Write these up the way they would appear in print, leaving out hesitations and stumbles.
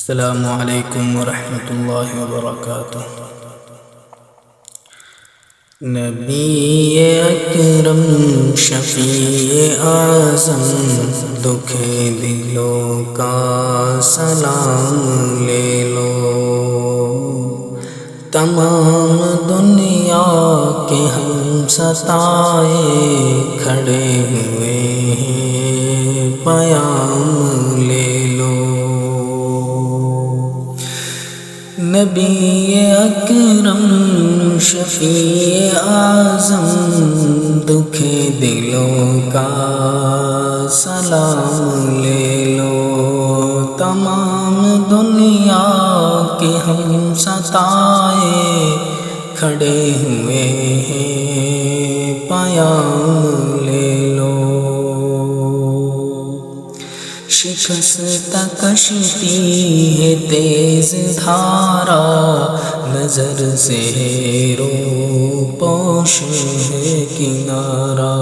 السلام علیکم ورحمۃ اللہ وبرکاتہ۔ نبی اکرم شفیع اعظم دکھ دلوں کا سلام لے لو، تمام دنیا کے ہم ستائے کھڑے ہوئے ہیں، پیام لے لو۔ نبی اکرم شفیع اعظم دکھ دلوں کا سلام لے لو، تمام دنیا کے ہم ستائے کھڑے ہوئے ہیں، پیام لے لو۔ شکستہ کشتی ہے تیز دھارا، نظر سے رو پوش ہے کنارہ۔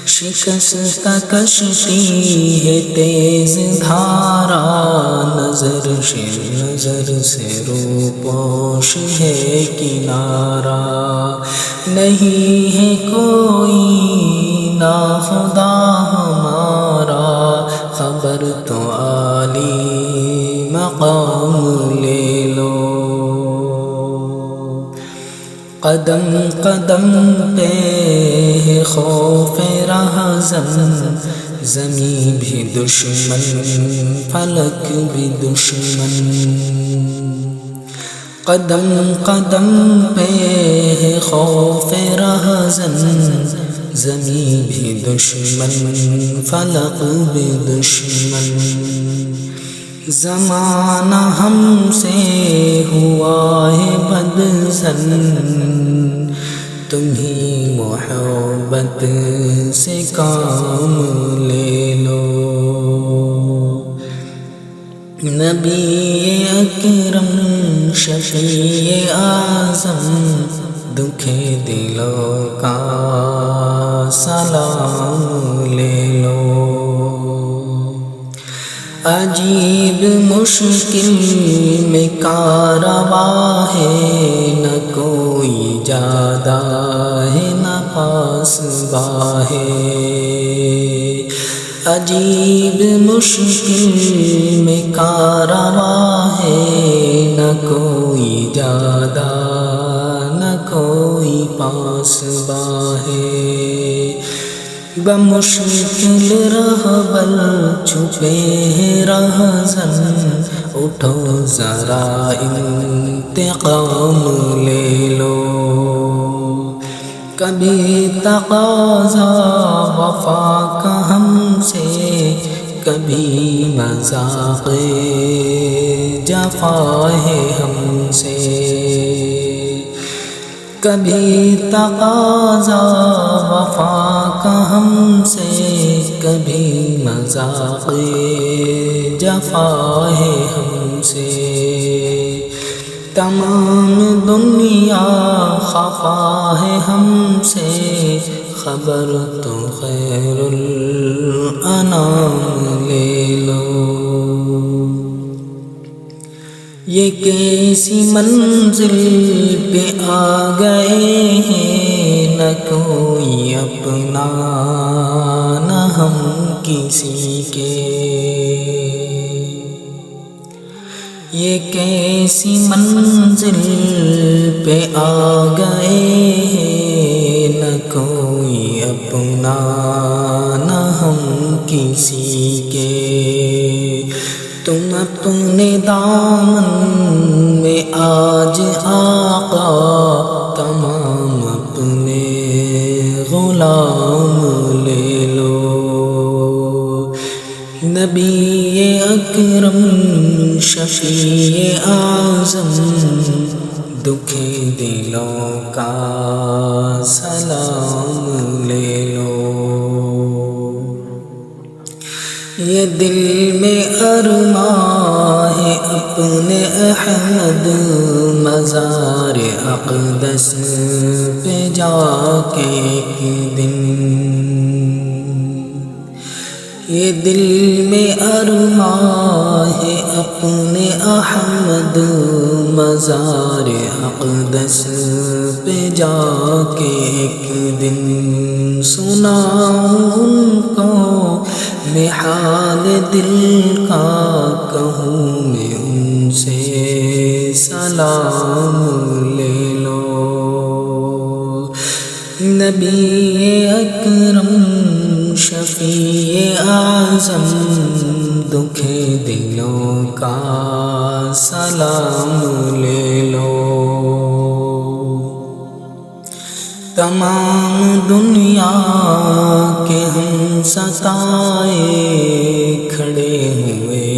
شکستہ کشتی ہے تیز دھارا، نظر سے رو پوش ہے کنارہ۔ نہیں ہے کوئی ناخدا ہمارا، خبر تو عالی مقام لے لو۔ قدم قدم پہ ہے خوف رہزن، زمین بھی دشمن فلک بھی دشمن۔ قدم قدم پہ ہے خوف رہزن، زمین بھی دشمن فلک بھی دشمن۔ زمانہ ہم سے ہوا ہے بدظن، تمہیں محبت سے کام لے لو۔ نبی اکرم شفیع اعظم دکھ دلوں کا سلام لے لو۔ عجیب مشکل میں کارواں ہے، نہ کوئی جادہ ہے نہ پاس باں ہے۔ عجیب مشکل میں کارواں ہے، نہ کوئی جادہ نہ کوئی پاس باں ہے۔ بمشکل رہبر چھپے ہیں رہزن، اٹھو ذرا انتقام لے لو۔ کبھی تقاضا وفا کا ہم سے، کبھی مذاق جفا ہے ہم سے۔ کبھی تقاضا وفا کا ہم سے، کبھی مذاق جفا ہے ہم سے۔ تمام دنیا خفا ہے ہم سے، خبر تو خیر الانام لے لو۔ یہ کیسی منزل پہ آ گئے ہیں، نہ کوئی اپنا نہ ہم کسی کے۔ یہ کیسی منزل پہ آ گئے ہیں، نہ کوئی اپنا نہ ہم کسی کے۔ تم اپنے دامن میں آج آقا، تمام اپنے غلام لے لو۔ نبی اکرم شفیع اعظم دکھ دلوں کا سلام لے لو۔ یہ دل میں ارماں ہے اپنے احمد، مزار اقدس پہ جا کے ایک دن۔ یہ دل میں ارمان ہے اپنے احمد مزار اقدس پہ جا کے ایک دن سناؤں ان کو میں حال دل کا، کہوں میں ان سے سلام لے لو۔ نبی اکرم شفیع اعظم دکھ دلوں کا سلام لے لو۔ تمام دنیا کے ہم ستائے کھڑے ہوئے